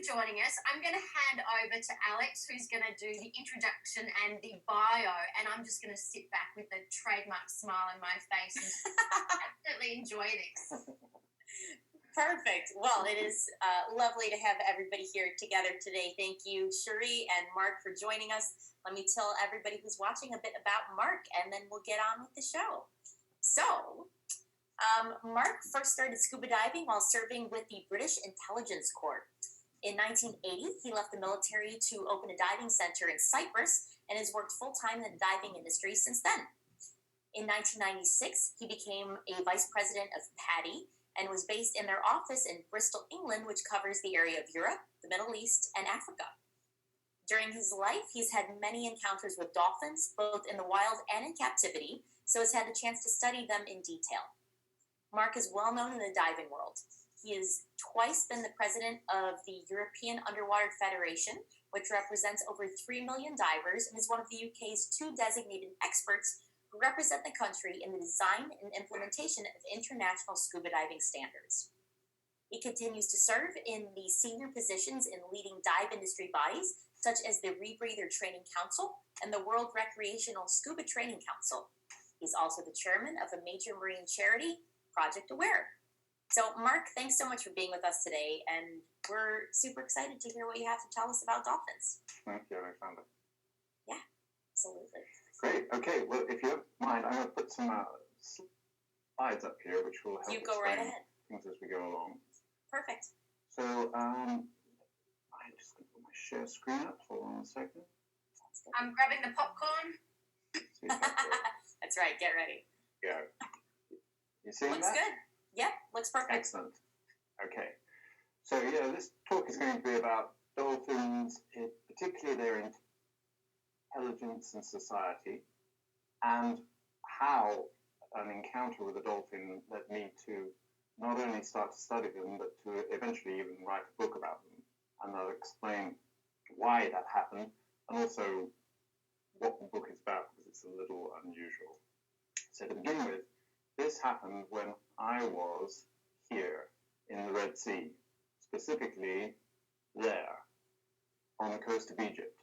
joining us. I'm going to hand over to Alex, who's going to do the introduction and the bio, and I'm just going to sit back with a trademark smile on my face and absolutely enjoy this. Perfect. Well, it is lovely to have everybody here together today. Thank you, Cherie and Mark, for joining us. Let me tell everybody who's watching a bit about Mark, and then we'll get on with the show. So, Mark first started scuba diving while serving with the British Intelligence Corps. In 1980, he left the military to open a diving center in Cyprus and has worked full-time in the diving industry since then. In 1996, he became a vice president of PADI and was based in their office in Bristol, England, which covers the area of Europe, the Middle East, and Africa. During his life, he's had many encounters with dolphins, both in the wild and in captivity, so has had the chance to study them in detail. Mark is well known in the diving world. He has twice been the president of the European Underwater Federation, which represents over 3 million divers, and is one of the UK's 2 designated experts who represent the country in the design and implementation of international scuba diving standards. He continues to serve in the senior positions in leading dive industry bodies, such as the Rebreather Training Council and the World Recreational Scuba Training Council. He's also the chairman of a major marine charity, Project Aware. So, Mark, thanks so much for being with us today, and we're super excited to hear what you have to tell us about dolphins. Thank you, Alexander. Yeah, absolutely. Great. Okay, well, if you don't mind, I'm going to put some slides up here, which will help You go right ahead. things as we go along. Perfect. So, I'm just going to put my share screen up. Hold on a second. I'm grabbing the popcorn. See if that works. That's right, get ready. Yeah. You seeing Looks that? good. Yep, looks perfect. Excellent. Okay. So, yeah, this talk is going to be about dolphins, particularly their intelligence and society, and how an encounter with a dolphin led me to not only start to study them, but to eventually even write a book about them. And I'll explain why that happened, and also what the book is about, because it's a little unusual. So to begin with, this happened when I was here in the Red Sea, specifically there on the coast of Egypt.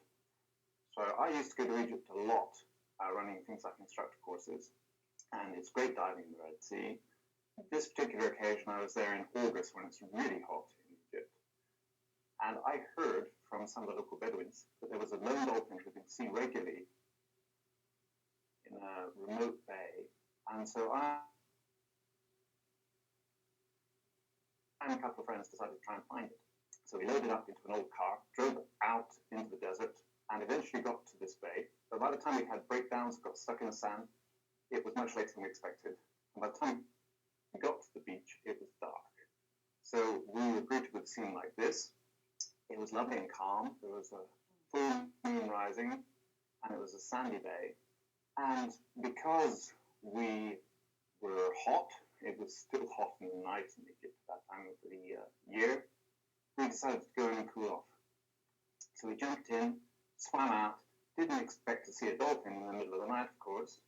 So I used to go to Egypt a lot, running things like instructor courses, and it's great diving in the Red Sea. This particular occasion, I was there in August when it's really hot in Egypt, and I heard from some of the local Bedouins that there was a lone dolphin who could see regularly in a remote bay. And so I and a couple of friends decided to try and find it. So we loaded up into an old car, drove out into the desert, and eventually got to this bay. But by the time we had breakdowns, got stuck in the sand, it was much later than we expected. And by the time we got to the beach, it was dark. So we were greeted with a scene like this. It was lovely and calm. There was a full moon rising, and it was a sandy bay. And because we were hot, it was still hot in the night in Egypt at that time of the year, we decided to go in and cool off. So we jumped in, swam out, didn't expect to see a dolphin in the middle of the night, of course,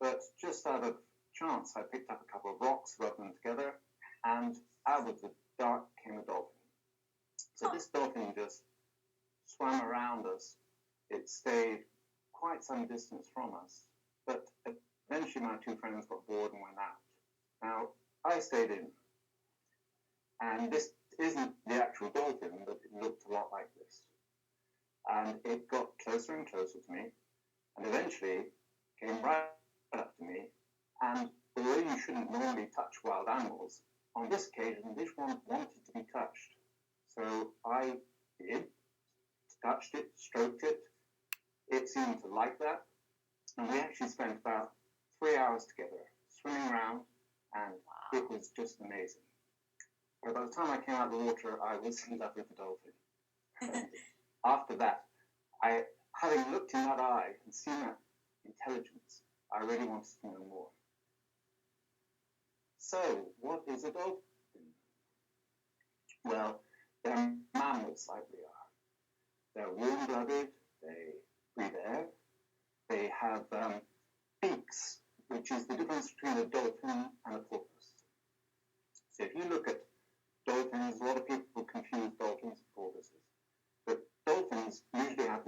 but just out of chance, I picked up a couple of rocks, rubbed them together, and out of the dark came a dolphin. So this dolphin just swam around us. It stayed quite some distance from us, but eventually my 2 friends got bored and went out. Now, I stayed in, and this isn't the actual dolphin, but it looked a lot like this. And it got closer and closer to me, and eventually came right up to me, and although you shouldn't normally touch wild animals, on this occasion, this one wanted to be touched. So I did, touched it, stroked it. It seemed to like that, and we actually spent about 3 hours together, swimming around, and it was just amazing. But by the time I came out of the water, I was in love with the dolphin. And after that, having looked in that eye and seen that intelligence, I really wanted to know more. So, what is a dolphin? Well, they're mammals like we are. They're warm-blooded, they breathe air, they have beaks, which is the difference between a dolphin and a porpoise. So if you look at dolphins, a lot of people confuse dolphins and porpoises.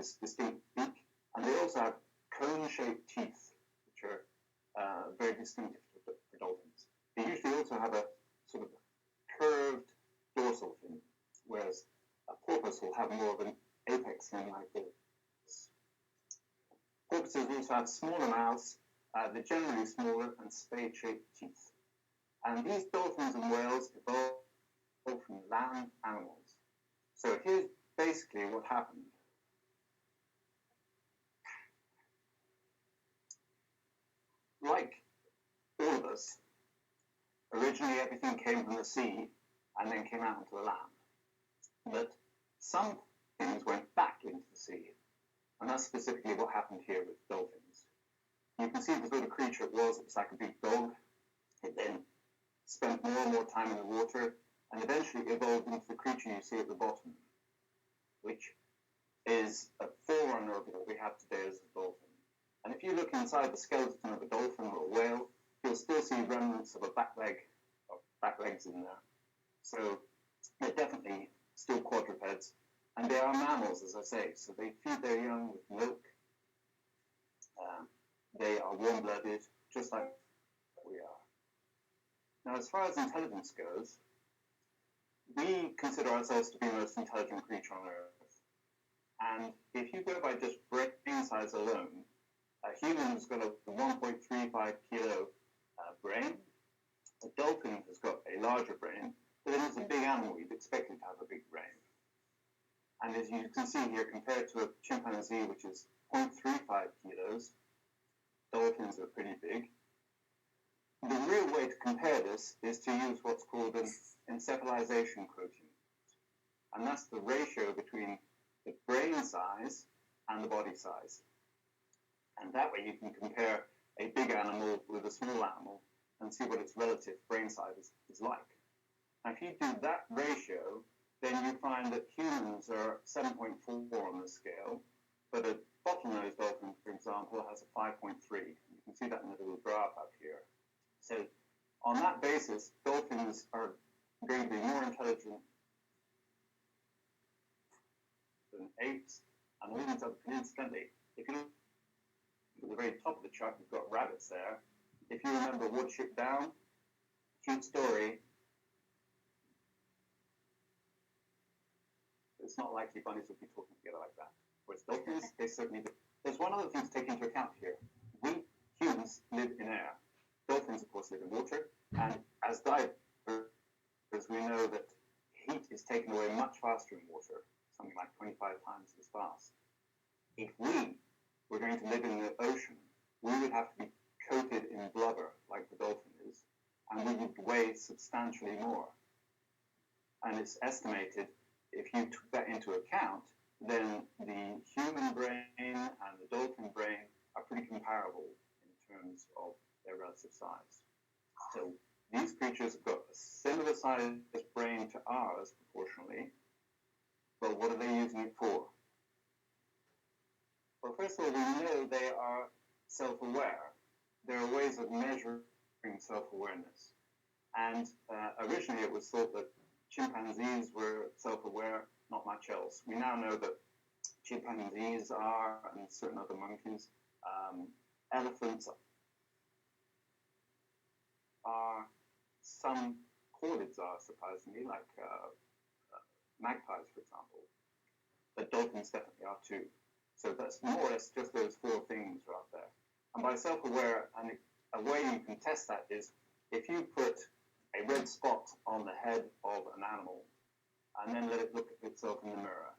this distinct beak, and they also have cone-shaped teeth, which are very distinctive for dolphins. They usually also have a sort of curved dorsal fin, whereas a porpoise will have more of an apex fin like this. Porpoises also have smaller mouths, they're generally smaller and spade-shaped teeth. And these dolphins and whales evolved from land animals. So here's basically what happened. Like all of us, originally everything came from the sea and then came out into the land. But some things went back into the sea. And that's specifically what happened here with dolphins. You can see the sort of creature it was. It was like a big dog. It then spent more and more time in the water and eventually evolved into the creature you see at the bottom, which is a forerunner of what we have today as a dolphin. And if you look inside the skeleton of a dolphin or a whale, you'll still see remnants of a back legs in there. So they're definitely still quadrupeds, and they are mammals, as I say. So they feed their young with milk. They are warm-blooded, just like we are. Now, as far as intelligence goes, we consider ourselves to be the most intelligent creature on Earth. And if you go by just brain size alone, a human's got a 1.35 kilo brain. A dolphin has got a larger brain, but it is a big animal. You'd expect it to have a big brain. And as you can see here, compared to a chimpanzee, which is 0.35 kilos, dolphins are pretty big. The real way to compare this is to use what's called an encephalization quotient. And that's the ratio between the brain size and the body size. And that way you can compare a big animal with a small animal and see what its relative brain size is like. Now, if you do that ratio, then you find that humans are 7.4 on the scale, but a bottlenose dolphin, for example, has a 5.3. You can see that in the little graph up here. So on that basis, dolphins are going to be more intelligent than apes and all these other. Incidentally, if you look at the very top of the chart, you've got rabbits there. If you remember Woodship Down, cute story, it's not likely bunnies would be talking together like that. Whereas dolphins, they certainly do. There's one other thing to take into account here. We humans live in air. Dolphins, of course, live in water. And as divers, we know that heat is taken away much faster in water, something like 25 times as fast. If we were going to live in the ocean, we would have to be coated in blubber, like the dolphin is, and we would weigh substantially more. And it's estimated, if you took that into account, then the human brain and the dolphin brain are pretty comparable in terms of their relative size. So these creatures have got a similar sized brain to ours proportionally, but what are they using it for? Well, first of all, we know they are self-aware. There are ways of measuring self-awareness. And originally it was thought that chimpanzees were self-aware, not much else. We now know that chimpanzees are, and certain other monkeys, elephants are, some corvids are, surprisingly, like magpies, for example. But dolphins definitely are too. So that's more or less just those four things are out there. And by self-aware, and a way you can test that is if you put a red spot on the head of an animal and then let it look at itself in the mirror.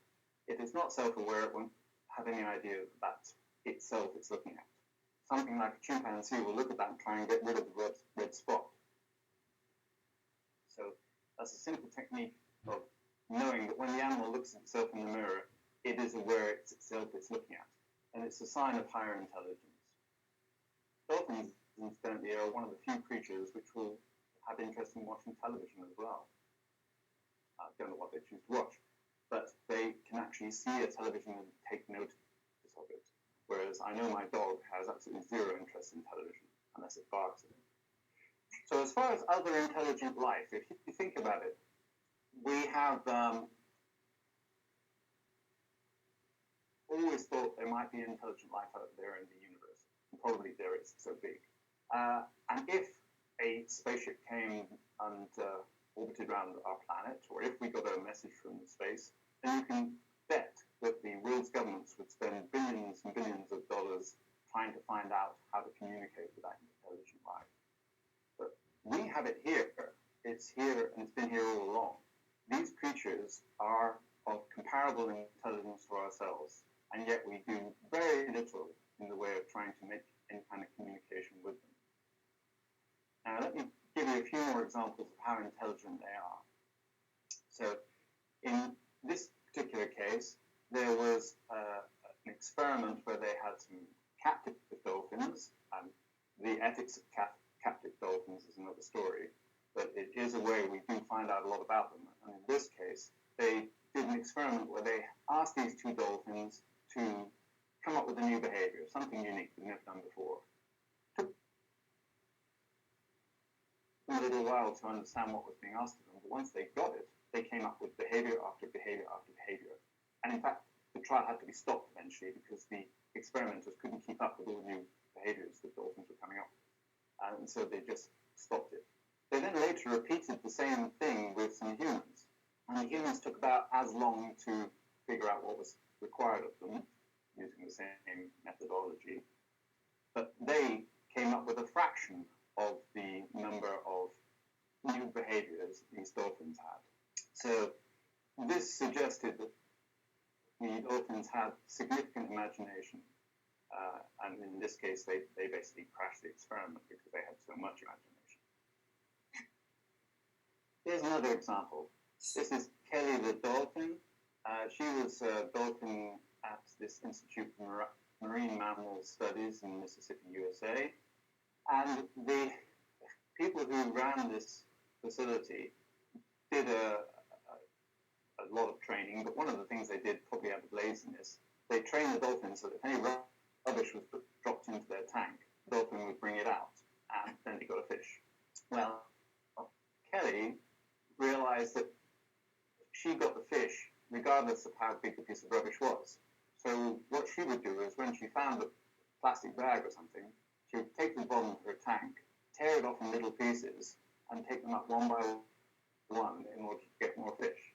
If it's not self-aware, it won't have any idea that that's itself it's looking at. Something like a chimpanzee will look at that and try and get rid of the red spot. So that's a simple technique of knowing that when the animal looks at itself in the mirror, it is aware it's itself it's looking at. And it's a sign of higher intelligence. Dolphins, incidentally, are one of the few creatures which will have interest in watching television as well. I don't know what they choose to watch, but they can actually see a television and take notice of it. Whereas I know my dog has absolutely zero interest in television unless it barks at it. So as far as other intelligent life, if you think about it, we have always always thought there might be intelligent life out there in the universe. And probably there is, so big. And if a spaceship came and orbited around our planet, or if we got a message from space, then you can bet that the world's governments would spend billions and billions of dollars trying to find out how to communicate with that intelligent life. But we have it here. It's here, and it's been here all along. These creatures are of comparable intelligence to ourselves, and yet we do very little in the way of trying to make any kind of communication with them. Now, let me give you a few more examples of how intelligent they are. So, in this particular case, there was an experiment where they had some captive dolphins, and the ethics of captive dolphins is another story, but it is a way we do find out a lot about them. And in this case, they did an experiment where they asked these two dolphins to come up with a new behavior, something unique they'd never done before. It took them a little while to understand what was being asked of them, but once they got it, they came up with behavior after behavior after behavior. And in fact, the trial had to be stopped eventually because the experimenters couldn't keep up with all the new behaviors the dolphins were coming up with. And so they just stopped it. They then later repeated the same thing with some humans. And the humans took about as long to figure out what was required of them, using the same methodology. But they came up with a fraction of the number of new behaviors these dolphins had. So this suggested that the dolphins had significant imagination. And in this case, they basically crashed the experiment because they had so much imagination. Here's another example. This is Kelly the dolphin. She was a dolphin at this Institute for Marine Mammal Studies in Mississippi, USA. And the people who ran this facility did a lot of training, but one of the things they did, probably out of laziness, they trained the dolphins so that if any rubbish was dropped into their tank, the dolphin would bring it out, and then they got a fish. Well, Kelly realized that she got the fish regardless of how big the piece of rubbish was. So what she would do is when she found a plastic bag or something, she would take the bottom of her tank, tear it off in little pieces, and take them up one by one in order to get more fish.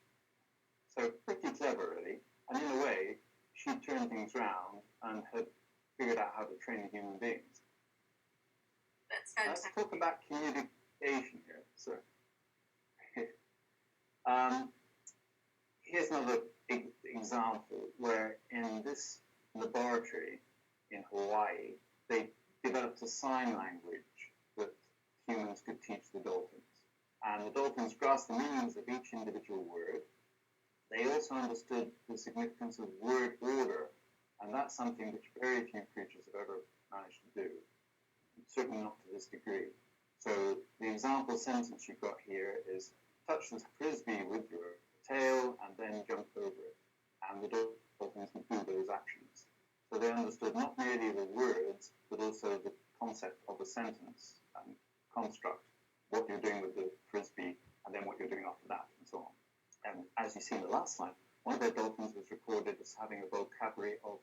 So pretty clever, really. And in a way, she turned things around and had figured out how to train the human beings. That's fantastic. Let's talk about communication here. So, here's another example where in this laboratory in Hawaii, they developed a sign language that humans could teach the dolphins. And the dolphins grasped the meanings of each individual word. They also understood the significance of word order, and that's something which very few creatures have ever managed to do, certainly not to this degree. So the example sentence you've got here is, touch the frisbee with your tail and then jump over it. And the dolphins would do those actions. So they understood not merely the words, but also the concept of a sentence and construct, what you're doing with the frisbee, and then what you're doing after that, and so on. And as you see in the last slide, one of their dolphins was recorded as having a vocabulary of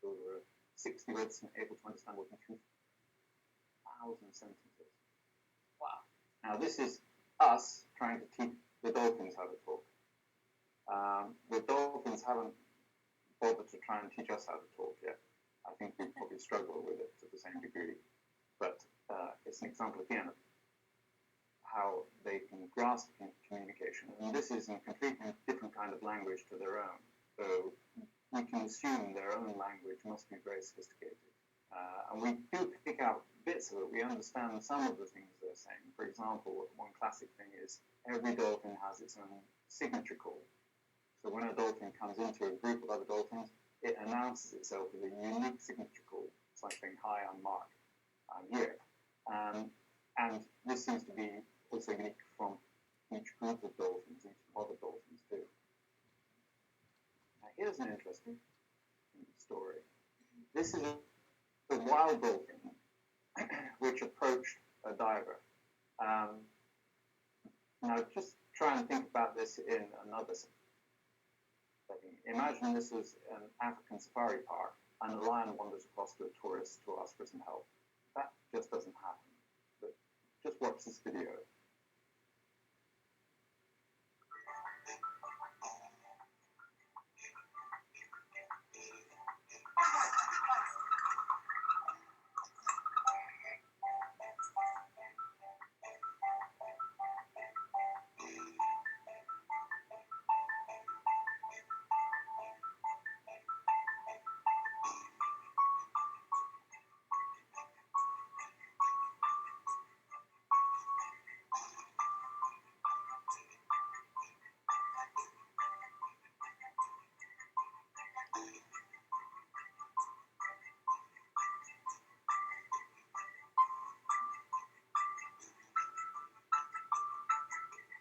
over 60 words and able to understand more than 2,000 sentences. Wow. Now this is us trying to teach the dolphins how to talk. The dolphins haven't bothered to try and teach us how to talk yet. I think we probably struggle with it to the same degree. But it's an example again of how they can grasp communication. And this is a completely different kind of language to their own. So we can assume their own language must be very sophisticated. And we do pick out bits of it. We understand some of the things they're saying. For example, one classic thing is every dolphin has its own signature call. So when a dolphin comes into a group of other dolphins, it announces itself with a unique signature call. It's like saying, hi, I'm Mark, I'm here. And this seems to be also unique from each group of dolphins, each other dolphins too. Now here's an interesting story. This is a wild dolphin which approached a diver. Now just try and think about this in another sense. Imagine this is an African safari park and a lion wanders across to a tourist to ask for some help. That just doesn't happen. But just watch this video.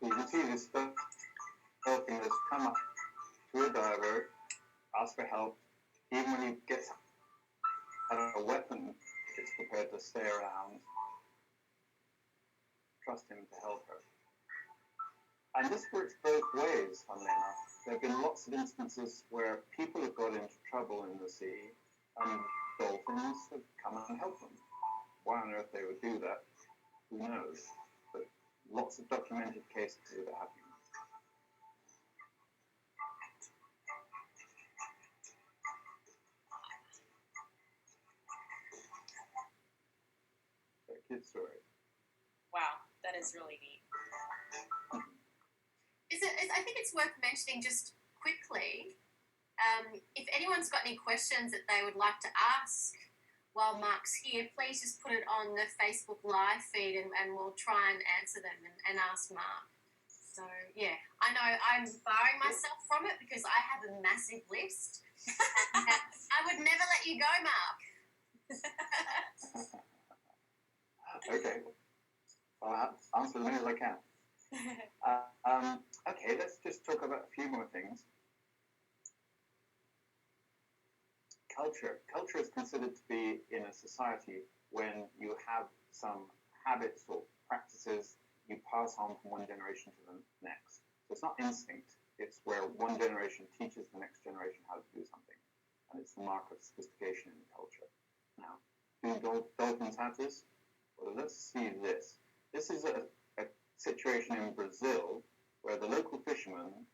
So you can see this dolphin has come up to a diver, ask for help. Even when he gets a weapon, it's prepared to stay around, trust him to help her. And this works both ways, funnily enough. There have been lots of instances where people have got into trouble in the sea and dolphins have come and helped them. Why on earth they would do that, who knows? But lots of documented cases of it happening. A kid's story. Wow, that is really neat. I think it's worth mentioning just quickly, if anyone's got any questions that they would like to ask while Mark's here, please just put it on the Facebook live feed and we'll try and answer them and ask Mark. So, yeah, I know I'm barring myself from it because I have a massive list. I would never let you go, Mark. Okay. Well, I'll answer as many as I can. Okay, let's just talk about a few more things. Culture. Culture is considered to be in a society when you have some habits or practices you pass on from one generation to the next. So it's not instinct, it's where one generation teaches the next generation how to do something. And it's the mark of sophistication in the culture. Now, do dolphins have this? Well, let's see this. This is a situation in Brazil where the local fishermen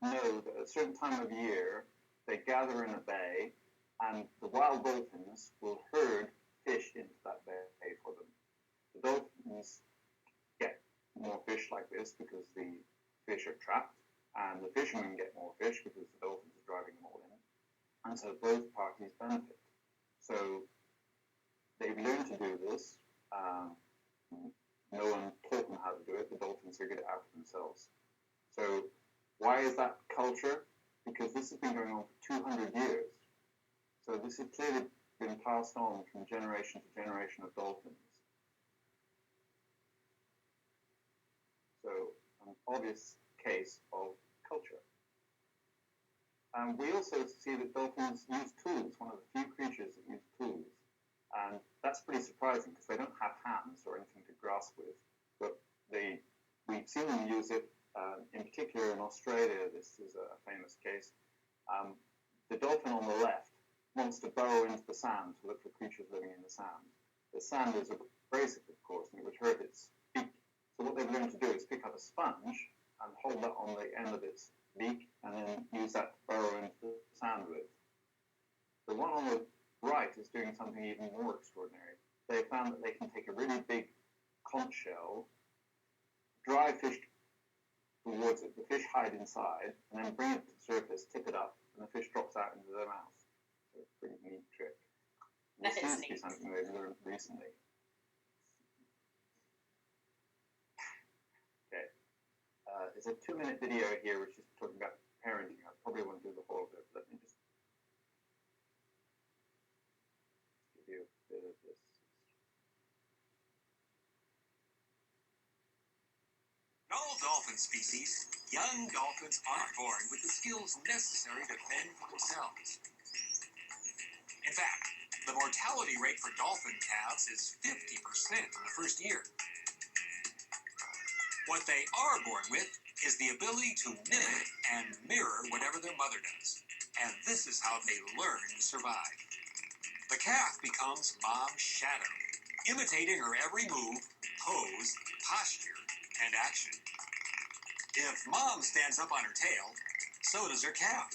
know that at a certain time of year they gather in a bay and the wild dolphins will herd fish into that bay for them. The dolphins get more fish like this because the fish are trapped, and the fishermen get more fish because the dolphins are driving them all in. And so both parties benefit. So they've learned to do this. No one taught them how to do it. The dolphins figured it out for themselves. So why is that culture? Because this has been going on for 200 years. So this has clearly been passed on from generation to generation of dolphins. So an obvious case of culture. We also see that dolphins use tools, one of the few creatures that use tools. And that's pretty surprising because they don't have hands or anything to grasp with. But we've seen them use it, in particular in Australia. This is a famous case. The dolphin on the left wants to burrow into the sand to look for creatures living in the sand. The sand is abrasive, of course, and it would hurt its beak. So what they've learned to do is pick up a sponge and hold that on the end of its beak and then use that to burrow into the sand with. The one on the right is doing something even more extraordinary. They found that they can take a really big conch shell, drive fish towards it, the fish hide inside, and then bring it to the surface, tip it up, and the fish drops out into their mouth. So it's a pretty neat trick. This seems to be something they've learned recently. Okay. There's a 2-minute video here which is talking about parenting. I probably won't do the whole of it, but let me just give you a bit of this. In all dolphin species, young dolphins aren't born with the skills necessary to fend for themselves. In fact, the mortality rate for dolphin calves is 50% in the first year. What they are born with is the ability to mimic and mirror whatever their mother does. And this is how they learn to survive. The calf becomes mom's shadow, imitating her every move, pose, posture, and action. If mom stands up on her tail, so does her calf.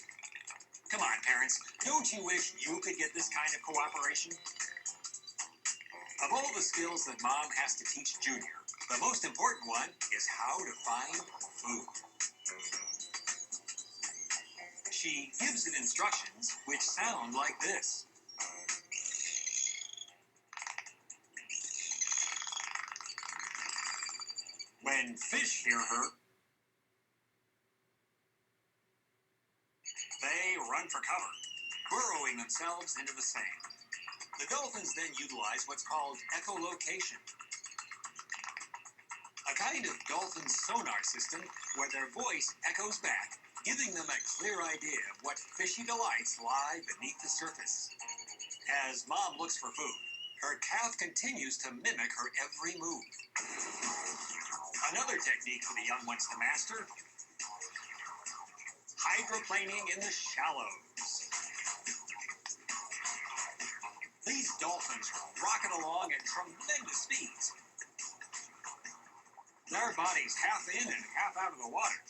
Come on, parents, don't you wish you could get this kind of cooperation? Of all the skills that mom has to teach Junior, the most important one is how to find food. She gives it instructions which sound like this. When fish hear her, they run for cover, burrowing themselves into the sand. The dolphins then utilize what's called echolocation, a kind of dolphin sonar system where their voice echoes back, giving them a clear idea of what fishy delights lie beneath the surface. As mom looks for food, her calf continues to mimic her every move. Another technique for the young ones to master: hydroplaning in the shallows. These dolphins rocket along at tremendous speeds, their bodies half in and half out of the water.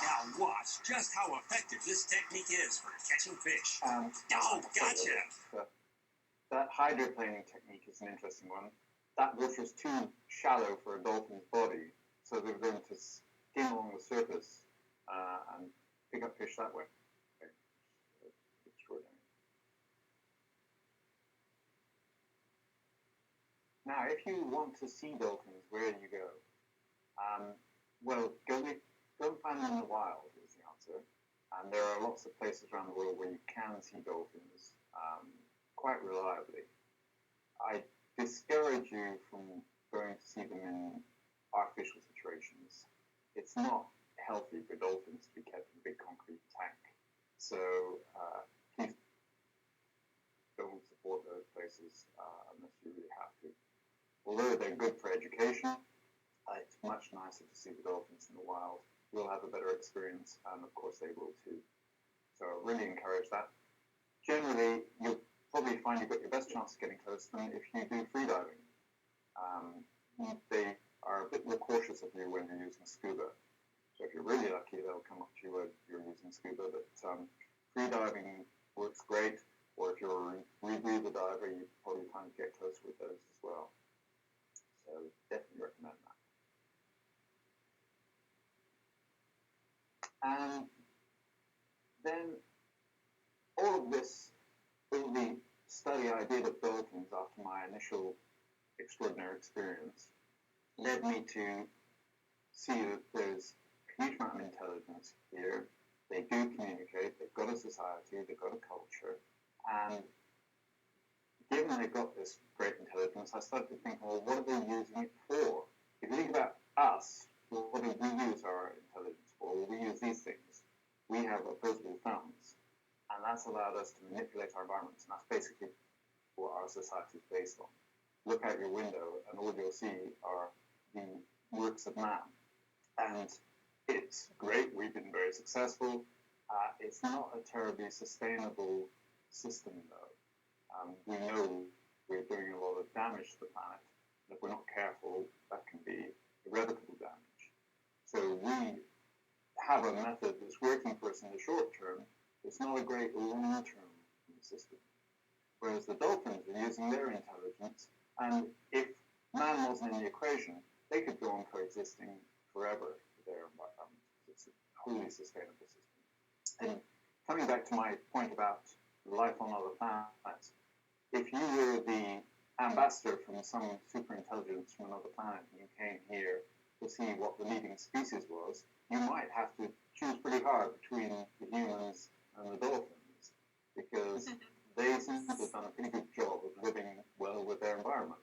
Now watch just how effective this technique is for catching fish. Oh, gotcha! That hydroplaning technique is an interesting one. That water is too shallow for a dolphin's body, so they're going to skim along the surface and pick up fish that way. Extraordinary. Now, if you want to see dolphins, where do you go? Well, go and find them in the wild is the answer. And there are lots of places around the world where you can see dolphins quite reliably. I discourage you from going to see them in artificial situations. It's not healthy for dolphins to be kept in a big concrete tank. So please don't support those places unless you really have to. Although they're good for education, it's much nicer to see the dolphins in the wild. You'll have a better experience, and of course they will too. So I really encourage that. Generally, you'll probably find you've got your best chance of getting close to them if you do freediving. They are a bit more cautious of you when you're using scuba. So if you're really lucky, they'll come up to you when you're using scuba. But freediving works great. Or if you're a rebreather diver, you probably find you get closer with those as well. So definitely recommend that. And then all of this, all the study I did of dolphins after my initial extraordinary experience led me to see that there's a huge amount of intelligence here. They do communicate, they've got a society, they've got a culture, and given they've got this great intelligence, I started to think, well, what are they using it for? If you think about us, what do we use our intelligence for? Well, we use these things. We have opposable thumbs, and that's allowed us to manipulate our environments, and that's basically what our society is based on. Look out your window, and all you'll see are the works of man. And it's great, we've been very successful. It's not a terribly sustainable system, though. We know we're doing a lot of damage to the planet. And if we're not careful, that can be irrevocable damage. So we have a method that's working for us in the short term. It's not a great long-term system. Whereas the dolphins are using their intelligence, and if man wasn't in the equation, they could go on coexisting forever with their environment. It's a wholly sustainable system. And coming back to my point about life on other planets, if you were the ambassador from some super intelligence from another planet and you came here to see what the leading species was, you might have to choose pretty hard between the humans and the dolphins, because they seem to have done a pretty good job of living well with their environment.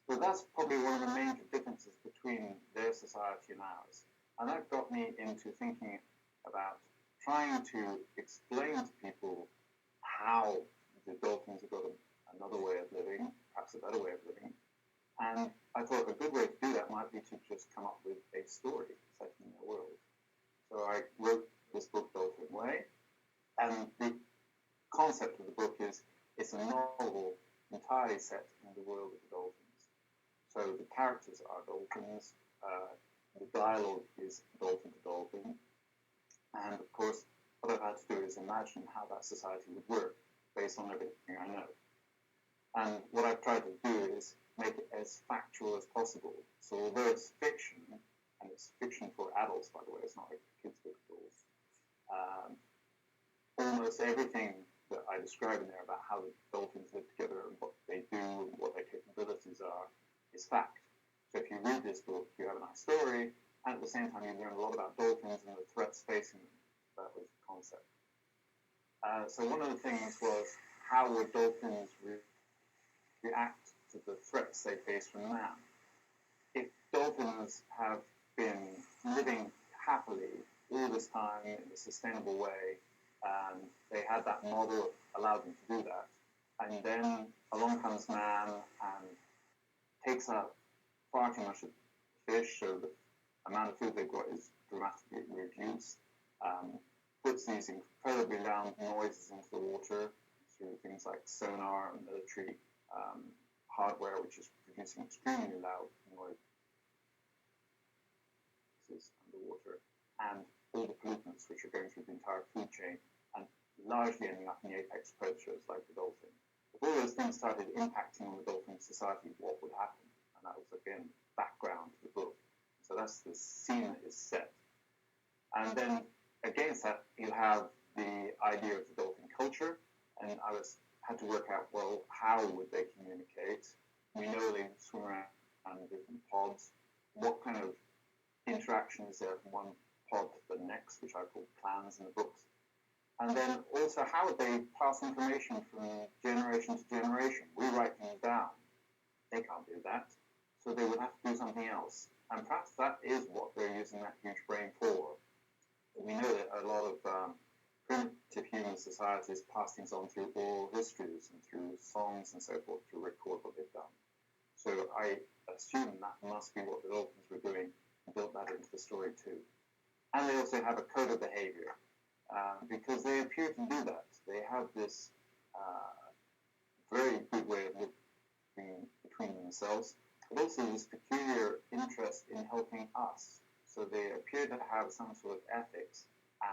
So that's probably one of the major differences between their society and ours. And that got me into thinking about trying to explain to people how the dolphins have got another way of living, perhaps a better way of living, And I thought a good way to do that might be to just come up with a story set in their world. So I wrote this book, Dolphin Way, and the concept of the book is it's a novel entirely set in the world of the dolphins. So the characters are dolphins, the dialogue is dolphin to dolphin, and of course what I've had to do is imagine how that society would work based on everything I know. And what I've tried to do is make it as factual as possible. So although it's fiction, and it's fiction for adults, by the way, it's not like a kids' book at all, almost everything that I describe in there about how the dolphins live together and what they do and what their capabilities are is fact. So if you read this book, you have a nice story, and at the same time you learn a lot about dolphins and the threats facing them. That was the concept. So one of the things was, how would dolphins react to the threats they face from man? If dolphins have been living happily all this time in a sustainable way, and they had that model that allowed them to do that, and then along comes man and takes out far too much of the fish, so the amount of food they've got is dramatically reduced, puts these incredibly loud noises into the water through things like sonar and military hardware, which is producing extremely loud noises underwater, and all the pollutants which are going through the entire food chain and largely ending up in the apex predators like the dolphin. If all those things started impacting on the dolphin society, what would happen? And that was, again, background to the book. So that's the scene that is set. And then against that, you have the idea of the dolphin culture, and I had to work out, well, how would they communicate? We know they swim around in different pods. What kind of interaction is there from one pod to the next, which I call clans in the books? And then also, how would they pass information from generation to generation? We write things down. They can't do that. So they would have to do something else. And perhaps that is what they're using that huge brain for. We know that a lot of primitive human societies pass things on through oral histories and through songs and so forth to record what they've done. So I assume that must be what the dolphins were doing and built that into the story too. And they also have a code of behavior because they appear to do that. They have this very good way of living between themselves, but also this peculiar interest in helping us. So they appear to have some sort of ethics,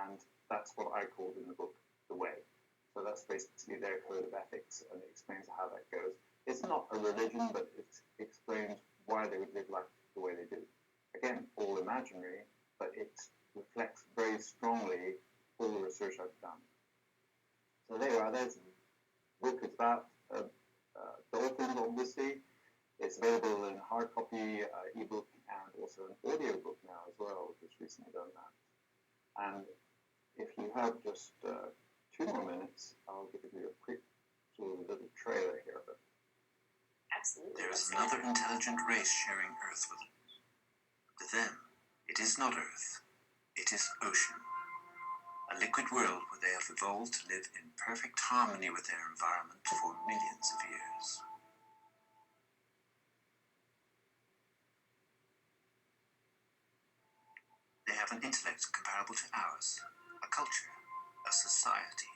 and that's what I called in the book the way. So that's basically their code of ethics, and it explains how that goes. It's not a religion, but it explains why they would live like the way they do. Again, all imaginary, but it reflects very strongly all the research I've done. So there you are. There's the book. It's about dolphins, obviously. It's available in hard copy, ebook, and also an audio book now as well. We've just recently done that. And if you have just 2 more minutes, I'll give you a quick sort of little trailer here of it. Absolutely. There is another intelligent race sharing Earth with them. To them, it is not Earth, it is ocean. A liquid world where they have evolved to live in perfect harmony with their environment for millions of years. They have an intellect comparable to ours, a culture, a society.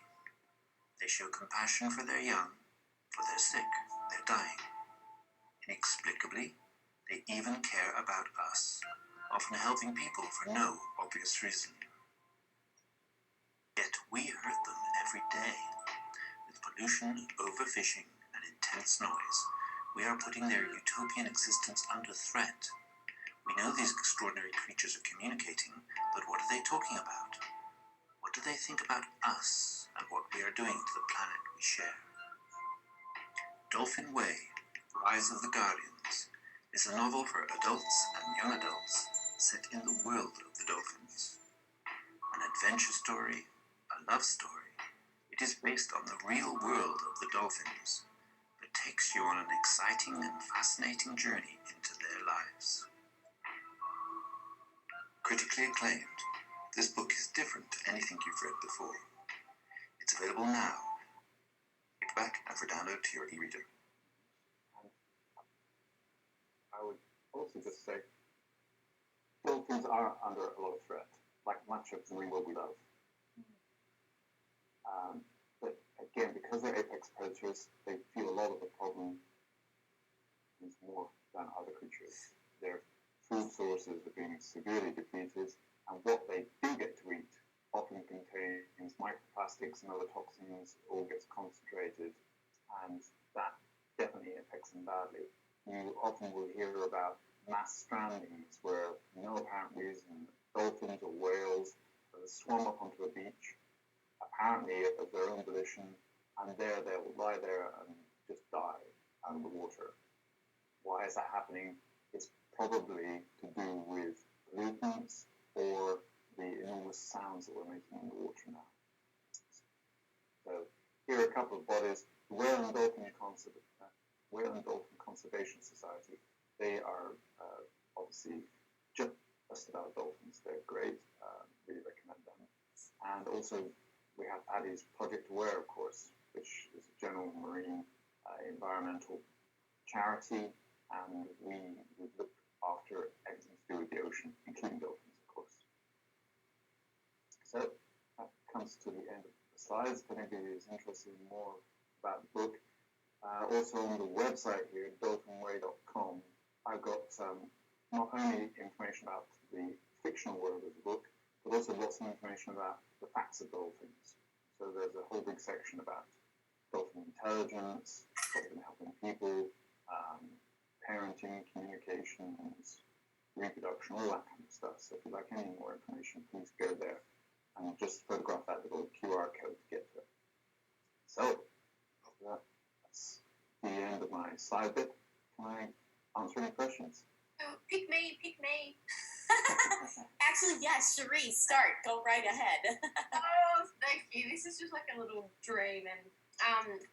They show compassion for their young, for their sick, their dying. Inexplicably, they even care about us, often helping people for no obvious reason. Yet we hurt them every day. With pollution, overfishing, and intense noise, we are putting their utopian existence under threat. We know these extraordinary creatures are communicating, but what are they talking about? What do they think about us and what we are doing to the planet we share? Dolphin Way, Rise of the Guardians, is a novel for adults and young adults set in the world of the dolphins. An adventure story, a love story. It is based on the real world of the dolphins, but takes you on an exciting and fascinating journey into their lives. Critically acclaimed, this book is different to anything you've read before. It's available now, paperback and for download to your e-reader. just say dolphins are under a lot of threat, like much of the marine world we love. But again, because they're apex predators, they feel a lot of the problem is more than other creatures. Their food sources are being severely depleted, and what they do get to eat often contains microplastics and other toxins, all gets concentrated, and that definitely affects them badly. You often will hear about mass strandings where, for no apparent reason, dolphins or whales swam up onto a beach, apparently of their own volition, and there they'll lie there and just die out of the water. Why is that happening? It's probably to do with pollutants or the enormous sounds that we're making in the water now. So here are a couple of bodies. The Whale and Dolphin Conservation Society. They are obviously just about dolphins. They're great. Really recommend them. And also we have Paddy's Project Aware, of course, which is a general marine environmental charity, and we look after everything to do with the ocean, including dolphins, of course. So that comes to the end of the slides. If anybody is interested in more about the book, also on the website here, dolphinway.com, I've got not only information about the fictional world of the book, but also lots of information about the facts of dolphins. So there's a whole big section about dolphin intelligence, dolphin helping people, parenting, communications, reproduction, all that kind of stuff. So if you'd like any more information, please go there and just photograph that little QR code to get to it. So that's the end of my slide bit. Can I answer any questions? Oh, pick me. Actually, yes, Cherie, start. Go right ahead. Oh, thank you. This is just like a little dream, and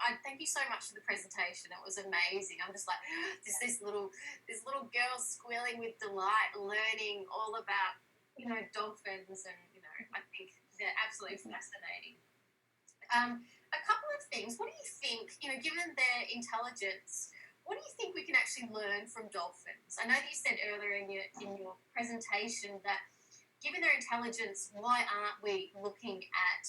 I thank you so much for the presentation. It was amazing. I'm just like this little girl squealing with delight, learning all about dolphins, and I think they're absolutely fascinating. A couple of things. What do you think? Given their intelligence, what do you think we can actually learn from dolphins? I know that you said earlier in your presentation that given their intelligence, why aren't we looking at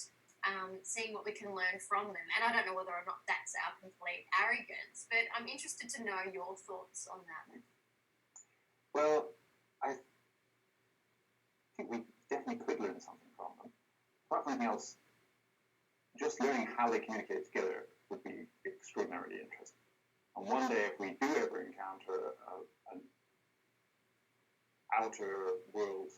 seeing what we can learn from them? And I don't know whether or not that's our complete arrogance, but I'm interested to know your thoughts on that. Well, I think we definitely could learn something from them. Apart from anything else, just learning how they communicate together would be extraordinarily interesting. And one day, if we do ever encounter an outer world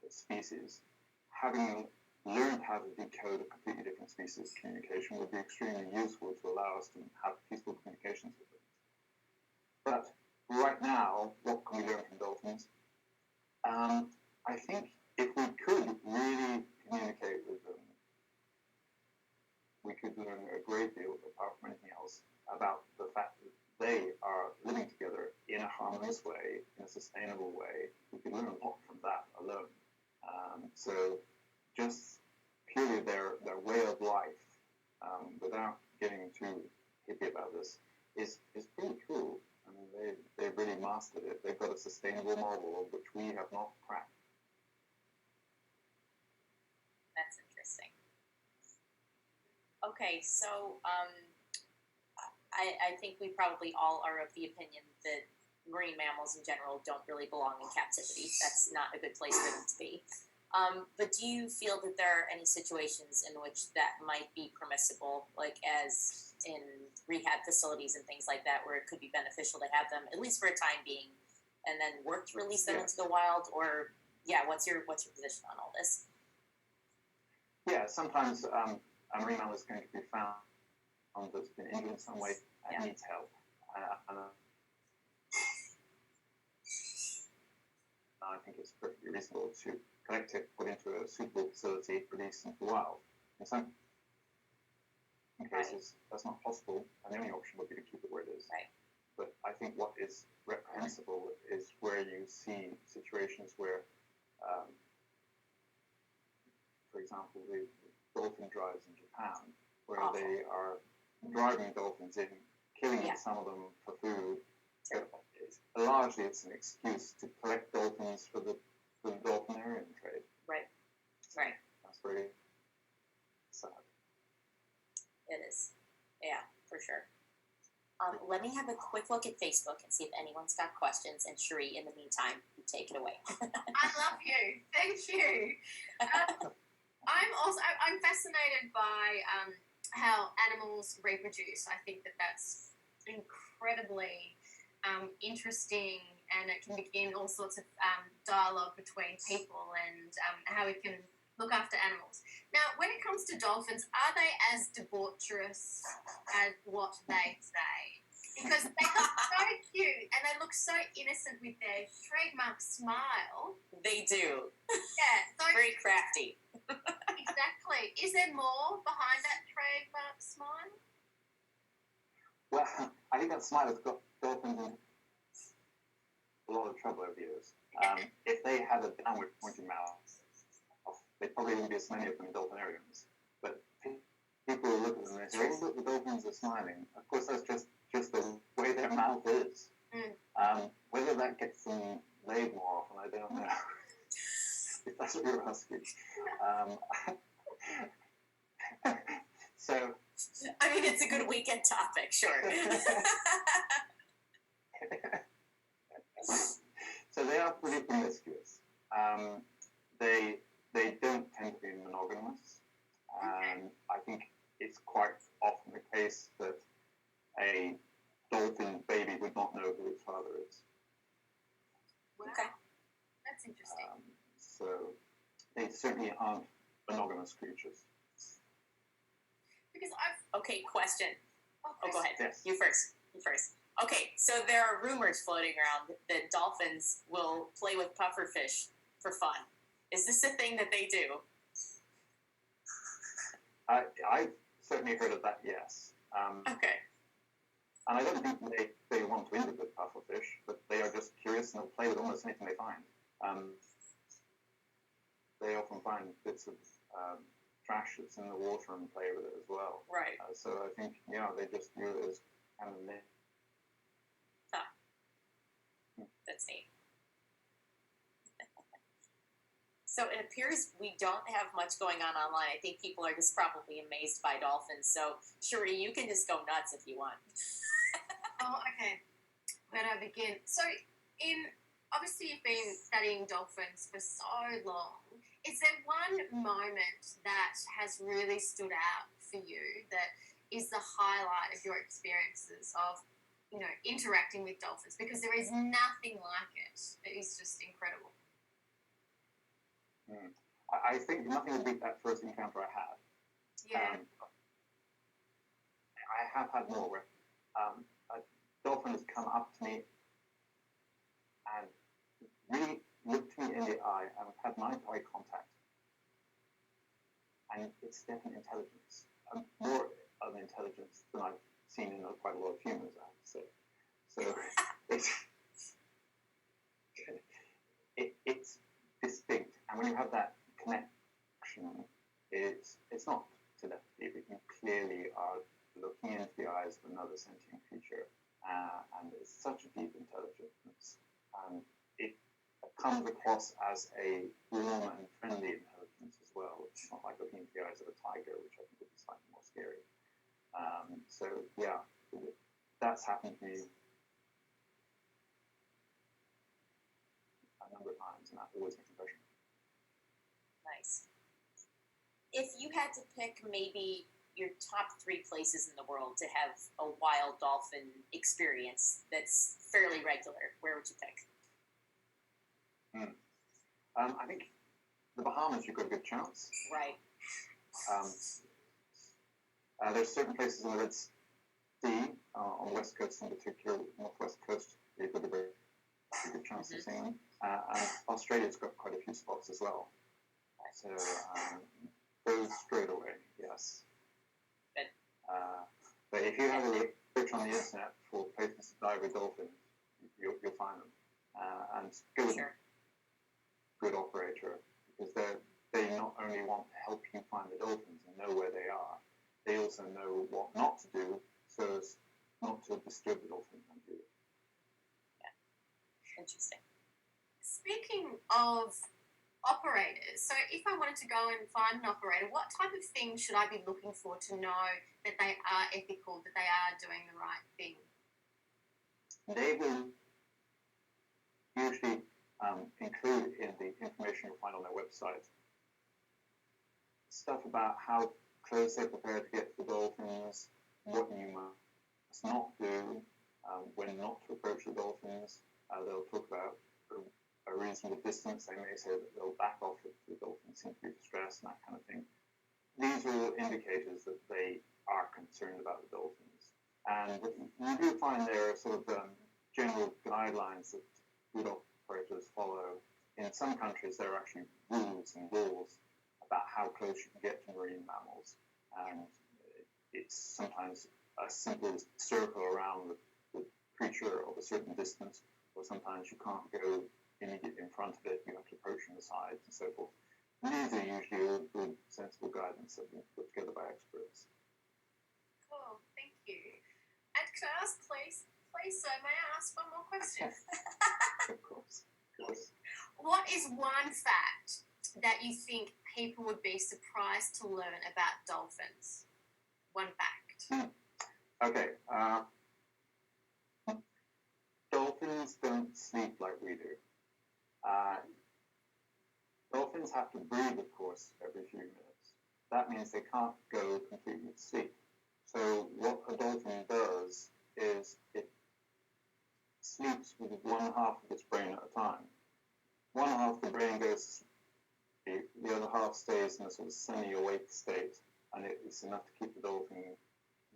species, having learned how to decode a completely different species communication would be extremely useful to allow us to have peaceful communications with them. But right now, what can we learn from dolphins? I think if we could really communicate with them, we could learn a great deal, apart from anything else, about the fact that they are living together in a harmonious way, in a sustainable way. We can learn a lot from that alone. So just purely their way of life, without getting too hippie about this, is pretty cool. I mean, they've really mastered it. They've got a sustainable model which we have not cracked. That's interesting. Okay, so I think we probably all are of the opinion that marine mammals in general don't really belong in captivity. That's not a good place for them to be. But do you feel that there are any situations in which that might be permissible, like as in rehab facilities and things like that, where it could be beneficial to have them, at least for a time being, and then work to release them into the wild? Or, what's your position on all this? Yeah, sometimes a marine mammal is going to be found that's been injured in some way and needs help. I think it's perfectly reasonable to collect it, put into a suitable facility, release into the wild. In some cases, that's not possible, and the only option would be to keep it where it is. Right. But I think what is reprehensible is where you see situations where, for example, the dolphin drives in Japan, where they are driving dolphins in, killing some of them for food, Terrible. Largely, it's an excuse to collect dolphins for the dolphinarium trade. Right. That's very sad. It is. Yeah, for sure. Let me have a quick look at Facebook and see if anyone's got questions. And Cherie, in the meantime, you take it away. I love you. Thank you. I'm fascinated by how animals reproduce. I think that's incredibly interesting, and it can begin all sorts of dialogue between people and how we can look after animals. Now, when it comes to dolphins, are they as debaucherous as what they say? Because they look so cute and they look so innocent with their trademark smile. They do. Yeah. So Very crafty. exactly. Is there more behind that trademark smile? Well, I think that smile has got dolphins in a lot of trouble over the years. If they had a downward pointing mouth, they probably wouldn't be as many of them in dolphinariums. But people will look at them and they say, oh, look, the dolphins are smiling. Of course, that's just the way their mouth is. Whether that gets them laid more often, I don't know. If that's what you're asking. So, I mean, it's a good weekend topic, sure. so they are pretty promiscuous. They don't tend to be monogamous. I think it's quite often the case that a dolphin baby would not know who its father is. Wow. Okay. That's interesting. So they certainly aren't monogamous creatures. Because Okay, question. Oh, go ahead. Yes. You first. Okay, so there are rumors floating around that dolphins will play with pufferfish for fun. Is this a thing that they do? I've certainly heard of that, yes. Okay. And I don't think they want to injure the pufferfish, but they are just curious and they'll play with almost anything they find. They often find bits of trash that's in the water and play with it as well. Right. So I think, they just view it as kind of neat. That's neat. So it appears we don't have much going on online. I think people are just probably amazed by dolphins. So, Cherie, you can just go nuts if you want. Oh, okay. Where do I begin? So, obviously you've been studying dolphins for so long. Is there one moment that has really stood out for you that is the highlight of your experiences of, interacting with dolphins? Because there is nothing like it. It is just incredible. I think nothing will beat that first encounter I had. Yeah. I have had more where a dolphin has come up to me and really looked me in the eye and had nice eye contact. And it's definitely intelligence. More of an intelligence than I've seen in quite a lot of humans, I have to say. So it's distinct. And when you have that connection, it's not telepathy, but you clearly are looking into the eyes of another sentient creature, and it's such a deep intelligence. It comes across as a warm and friendly intelligence as well. It's not like looking into the eyes of a tiger, which I think would be slightly more scary. So yeah, that's happened to me a number of times, and that always makes an impression. Nice. If you had to pick maybe your top 3 places in the world to have a wild dolphin experience that's fairly regular, where would you pick? I think the Bahamas, you've got a good chance. Right. There's certain places in the Red Sea, on the west coast in particular, northwest coast, you've got a very good chance of seeing them. And Australia's got quite a few spots as well. So those straight away, yes. Good. But if you have a search on the internet for places to dive with dolphins, you'll find them. And go with a good operator, because they not only want to help you find the dolphins and know where they are, they also know what not to do so as not to disturb the dolphins and do it. Interesting. Speaking of operators, so if I wanted to go and find an operator, what type of things should I be looking for to know that they are ethical, that they are doing the right thing? They will usually include in the information you'll find on their website stuff about how close they're prepared to get to the dolphins, what you must not do when not to approach the dolphins. They'll talk about a reasonable distance. They may say that they'll back off if the dolphins seem to be distressed and that kind of thing. These are all indicators that they are concerned about the dolphins. And you do find there are sort of general guidelines that good operators follow. In some countries, there are actually rules and laws about how close you can get to marine mammals. And it's sometimes as simple as circle around the creature of a certain distance, or sometimes you can't go immediately in front of it, you have to approach from the sides and so forth. And these are usually all good, sensible guidance that have been put together by experts. Cool, thank you. And could I ask, please, sir, may I ask one more question? Of course. What is one fact that you think people would be surprised to learn about dolphins? One fact. Okay. Dolphins don't sleep like we do. Dolphins have to breathe, of course, every few minutes. That means they can't go completely to sleep. So what a dolphin does is it sleeps with one half of its brain at a time. One half of the brain goes to sleep, the other half stays in a sort of semi-awake state, and it's enough to keep the dolphin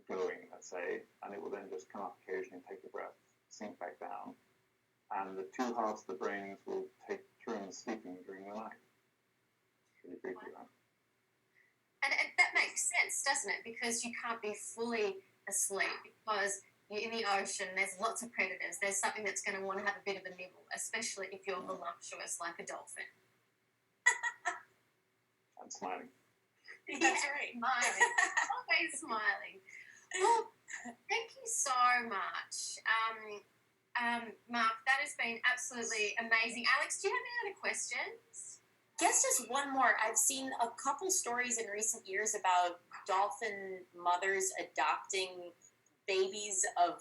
going, let's say, and it will then just come up occasionally and take a breath, sink back down, and the two halves of the brains will take turns sleeping during the night. Really briefly, right? And that makes sense, doesn't it? Because you can't be fully asleep because you're in the ocean, there's lots of predators, there's something that's going to want to have a bit of a nibble, especially if you're voluptuous like a dolphin. And smiling. That's right. Smiling. Always smiling. Well, thank you so much. Mark, that has been absolutely amazing. Alex, do you have any other questions? Guess just one more. I've seen a couple stories in recent years about dolphin mothers adopting babies of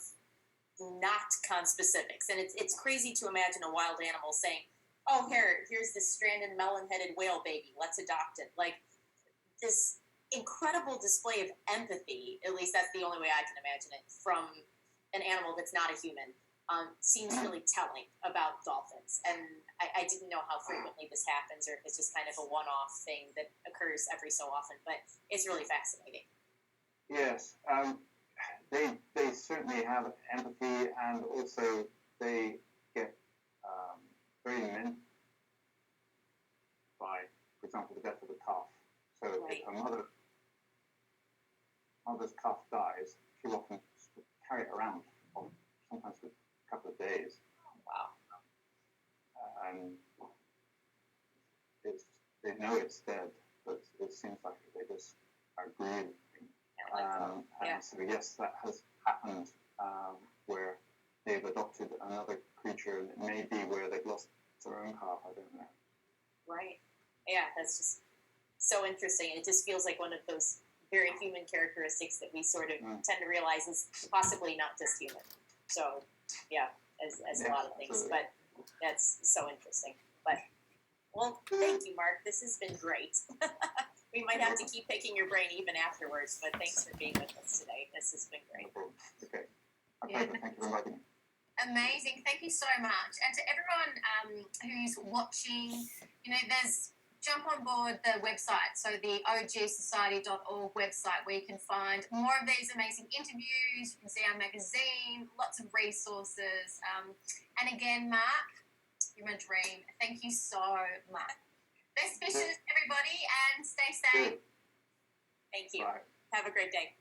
not conspecifics. And it's crazy to imagine a wild animal saying, oh, here's this stranded melon-headed whale baby. Let's adopt it. Like, this incredible display of empathy, at least that's the only way I can imagine it, from an animal that's not a human, seems really telling about dolphins. And I didn't know how frequently this happens or if it's just kind of a one-off thing that occurs every so often, but it's really fascinating. Yes, they certainly have empathy, and also they get very meant by, for example, the death of a calf. So Right. if a mother's calf dies, she'll often carry it around, sometimes for a couple of days. Wow. And they know it's dead, but it seems like they just are grieving. And so yes, that has happened where they've adopted another creature, and it may be where they've lost their own calf, I don't know. Right. Yeah, that's just so interesting. It just feels like one of those very human characteristics that we sort of tend to realize is possibly not just human. So, yeah, as a lot of things. Absolutely. But that's so interesting. But, well, thank you, Mark. This has been great. We might have to keep picking your brain even afterwards, but thanks for being with us today. This has been great. Okay. Okay, thank you for inviting me. Amazing. Thank you so much. And to everyone who's watching, jump on board the website, so the ogsociety.org website, where you can find more of these amazing interviews. You can see our magazine, lots of resources. And again, Mark, you're my dream. Thank you so much. Best wishes, everybody, and stay safe. Thank you. Bye. Have a great day.